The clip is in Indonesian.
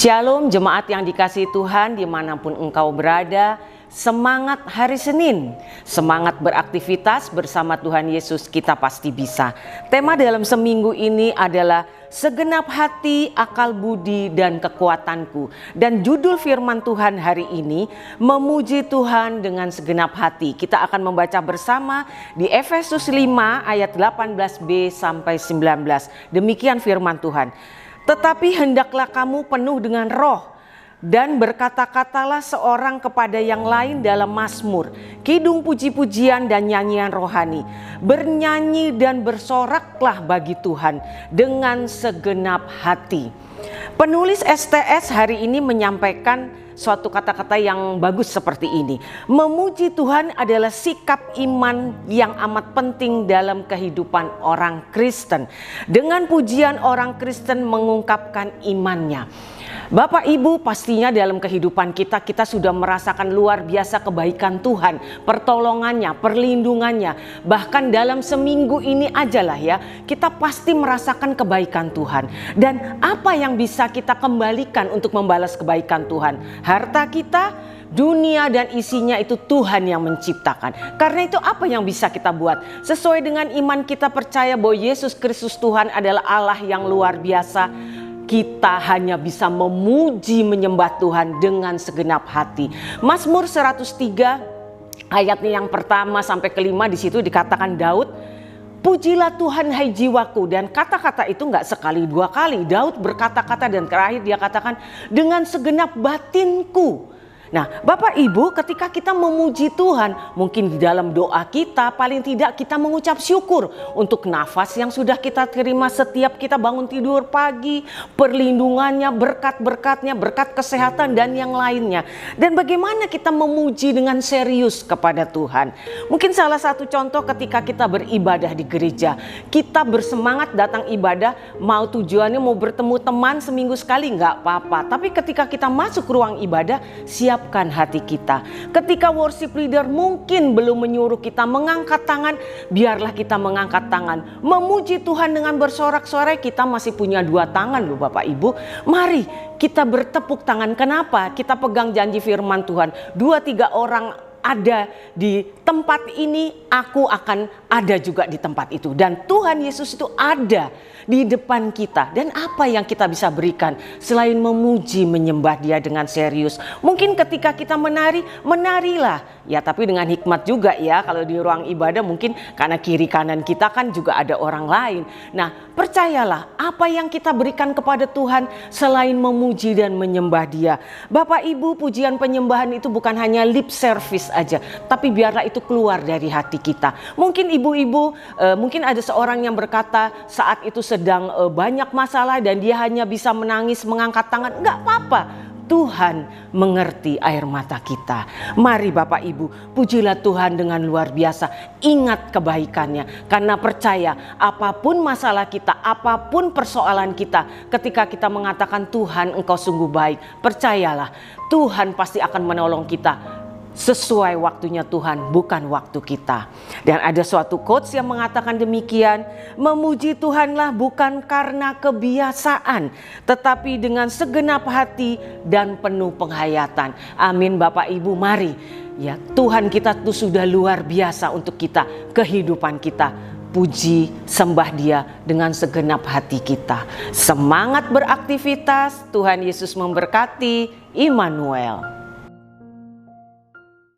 Shalom jemaat yang dikasihi Tuhan dimanapun engkau berada. Semangat hari Senin, semangat beraktivitas bersama Tuhan Yesus, kita pasti bisa. Tema dalam seminggu ini adalah segenap hati, akal budi dan kekuatanku. Dan judul firman Tuhan hari ini, memuji Tuhan dengan segenap hati. Kita akan membaca bersama di Efesus 5 ayat 18b sampai 19. Demikian firman Tuhan. Tetapi hendaklah kamu penuh dengan roh, dan berkata-katalah seorang kepada yang lain dalam mazmur, kidung puji-pujian dan nyanyian rohani. Bernyanyi dan bersoraklah bagi Tuhan dengan segenap hati. Penulis STS hari ini menyampaikan suatu kata-kata yang bagus seperti ini. Memuji Tuhan adalah sikap iman yang amat penting dalam kehidupan orang Kristen. Dengan pujian orang Kristen mengungkapkan imannya. Bapak Ibu, pastinya dalam kehidupan kita sudah merasakan luar biasa kebaikan Tuhan, pertolongannya, perlindungannya. Bahkan dalam seminggu ini aja lah ya, kita pasti merasakan kebaikan Tuhan. Dan apa yang bisa kita kembalikan untuk membalas kebaikan Tuhan? Harta kita, dunia dan isinya itu Tuhan yang menciptakan. Karena itu apa yang bisa kita buat? Sesuai dengan iman kita percaya bahwa Yesus Kristus Tuhan adalah Allah yang luar biasa. Kita hanya bisa memuji menyembah Tuhan dengan segenap hati. Mazmur 103 ayatnya yang pertama sampai kelima, di situ dikatakan Daud, pujilah Tuhan hai jiwaku. Dan kata-kata itu enggak sekali dua kali. Daud berkata-kata dan terakhir dia katakan dengan segenap batinku. Nah, Bapak Ibu, ketika kita memuji Tuhan, mungkin di dalam doa kita paling tidak kita mengucap syukur untuk nafas yang sudah kita terima setiap kita bangun tidur pagi, perlindungannya, berkat-berkatnya, berkat kesehatan dan yang lainnya. Dan bagaimana kita memuji dengan serius kepada Tuhan. Mungkin salah satu contoh ketika kita beribadah di gereja, kita bersemangat datang ibadah, mau tujuannya mau bertemu teman seminggu sekali enggak apa-apa. Tapi ketika kita masuk ruang ibadah, siapkan hati kita. Ketika worship leader mungkin belum menyuruh kita mengangkat tangan, biarlah kita mengangkat tangan. Memuji Tuhan dengan bersorak-sorai, kita masih punya dua tangan loh Bapak Ibu. Mari kita bertepuk tangan. Kenapa? Kita pegang janji firman Tuhan. 2-3 orang ada di tempat ini, aku akan ada juga di tempat itu. Dan Tuhan Yesus itu ada di depan kita. Dan apa yang kita bisa berikan selain memuji menyembah Dia dengan serius? Mungkin ketika kita menari, menarilah ya, tapi dengan hikmat juga ya. Kalau di ruang ibadah mungkin karena kiri kanan kita kan juga ada orang lain. Nah, percayalah apa yang kita berikan kepada Tuhan selain memuji dan menyembah Dia. Bapak Ibu, pujian penyembahan itu bukan hanya lip service aja, tapi biarlah itu keluar dari hati kita. Mungkin ibu-ibu, mungkin ada seorang yang berkata saat itu sedang banyak masalah dan dia hanya bisa menangis, mengangkat tangan. Enggak apa-apa, Tuhan mengerti air mata kita. Mari Bapak Ibu, pujilah Tuhan dengan luar biasa. Ingat kebaikannya, karena percaya apapun masalah kita, apapun persoalan kita, ketika kita mengatakan Tuhan engkau sungguh baik, percayalah Tuhan pasti akan menolong kita. Sesuai waktunya Tuhan, bukan waktu kita. Dan ada suatu quotes yang mengatakan demikian, memuji Tuhanlah bukan karena kebiasaan, tetapi dengan segenap hati dan penuh penghayatan. Amin Bapak Ibu, mari ya, Tuhan kita tuh sudah luar biasa untuk kita, kehidupan kita. Puji, sembah Dia dengan segenap hati kita. Semangat beraktivitas, Tuhan Yesus memberkati. Immanuel.